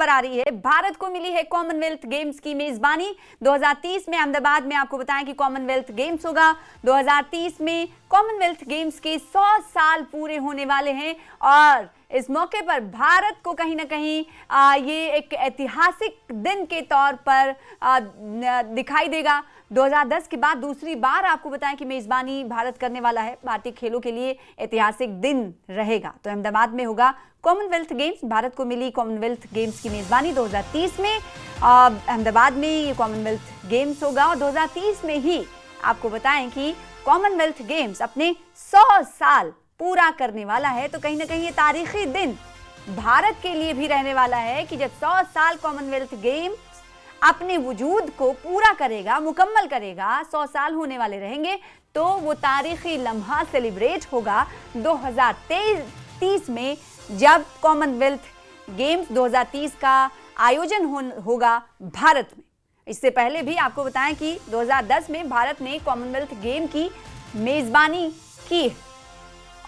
खबर आ रही है, भारत को मिली है कॉमनवेल्थ गेम्स की मेजबानी। 2030 में अहमदाबाद में आपको बताएं कि कॉमनवेल्थ गेम्स होगा। 2030 में कॉमनवेल्थ गेम्स के 100 साल पूरे होने वाले हैं और इस मौके पर भारत को कहीं ना कहीं ये एक ऐतिहासिक दिन के तौर पर दिखाई देगा। 2010 के बाद दूसरी बार आपको बताएं कि मेजबानी भारत करने वाला है। भारतीय खेलों के लिए ऐतिहासिक दिन रहेगा। तो अहमदाबाद में होगा कॉमनवेल्थ गेम्स। भारत को मिली कॉमनवेल्थ गेम्स की मेजबानी 2030 में। अहमदाबाद में ये कॉमनवेल्थ गेम्स होगा और 2030 में ही आपको बताएं कि कॉमनवेल्थ गेम्स अपने 100 साल पूरा करने वाला है। तो कहीं ना कहीं ये तारीखी दिन भारत के लिए भी रहने वाला है कि जब 100 साल कॉमनवेल्थ गेम्स अपने वजूद को पूरा करेगा, मुकम्मल करेगा, 100 साल होने वाले रहेंगे, तो वो तारीखी लम्हा सेलिब्रेट होगा 2030 में, जब कॉमनवेल्थ गेम्स 2030 का आयोजन होगा भारत में। इससे पहले भी आपको बताएं कि 2010 में भारत ने कॉमनवेल्थ गेम की मेजबानी की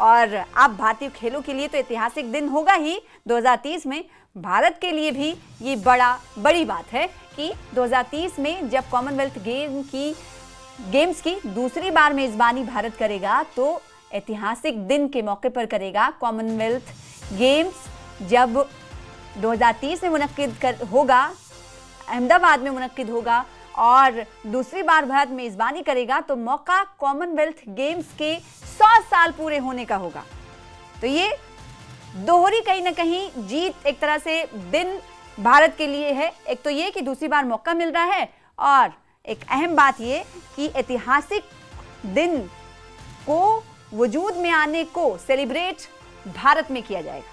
और अब भारतीय खेलों के लिए तो ऐतिहासिक दिन होगा ही। 2030 में भारत के लिए भी ये बड़ी बात है कि 2030 में जब कॉमनवेल्थ गेम्स की दूसरी बार मेजबानी भारत करेगा तो ऐतिहासिक दिन के मौके पर करेगा। कॉमनवेल्थ गेम्स जब 2030 में मुनक्किद होगा, अहमदाबाद में मुनक्किद होगा और दूसरी बार भारत मेजबानी करेगा, तो मौका कॉमनवेल्थ गेम्स के 100 साल पूरे होने का होगा। तो ये दोहरी कहीं ना कहीं जीत एक तरह से दिन भारत के लिए है। एक तो ये कि दूसरी बार मौका मिल रहा है और एक अहम बात ये कि ऐतिहासिक दिन को वजूद में आने को सेलिब्रेट भारत में किया जाएगा।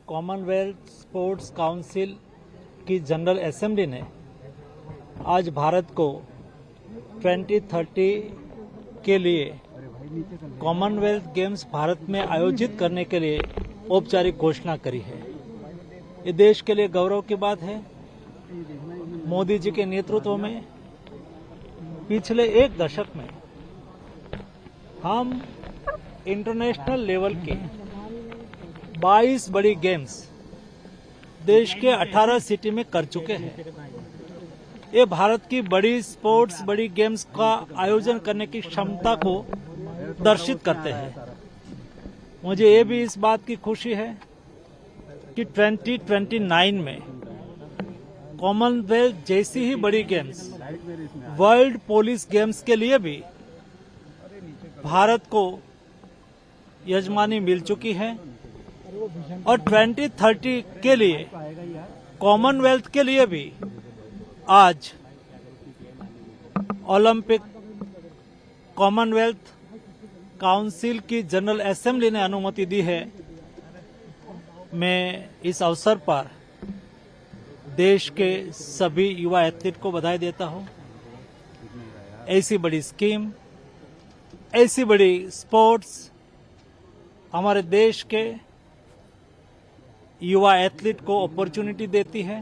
कॉमनवेल्थ स्पोर्ट्स काउंसिल की जनरल असेंबली ने आज भारत को 2030 के लिए कॉमनवेल्थ गेम्स भारत में आयोजित करने के लिए औपचारिक घोषणा करी है। ये देश के लिए गौरव की बात है। मोदी जी के नेतृत्व में पिछले एक दशक में हम इंटरनेशनल लेवल के 22 बड़ी गेम्स देश के 18 सिटी में कर चुके हैं। ये भारत की बड़ी स्पोर्ट्स, बड़ी गेम्स का आयोजन करने की क्षमता को दर्शित करते हैं। मुझे ये भी इस बात की खुशी है कि 2029 में कॉमनवेल्थ जैसी ही बड़ी गेम्स, वर्ल्ड पुलिस गेम्स के लिए भी भारत को यजमानी मिल चुकी है और 2030 के लिए कॉमनवेल्थ के लिए भी आज ओलंपिक कॉमनवेल्थ काउंसिल की जनरल असेंबली ने अनुमति दी है। मैं इस अवसर पर देश के सभी युवा एथलीट को बधाई देता हूं। ऐसी बड़ी स्कीम, ऐसी बड़ी स्पोर्ट्स हमारे देश के युवा एथलीट को अपॉर्चुनिटी देती है।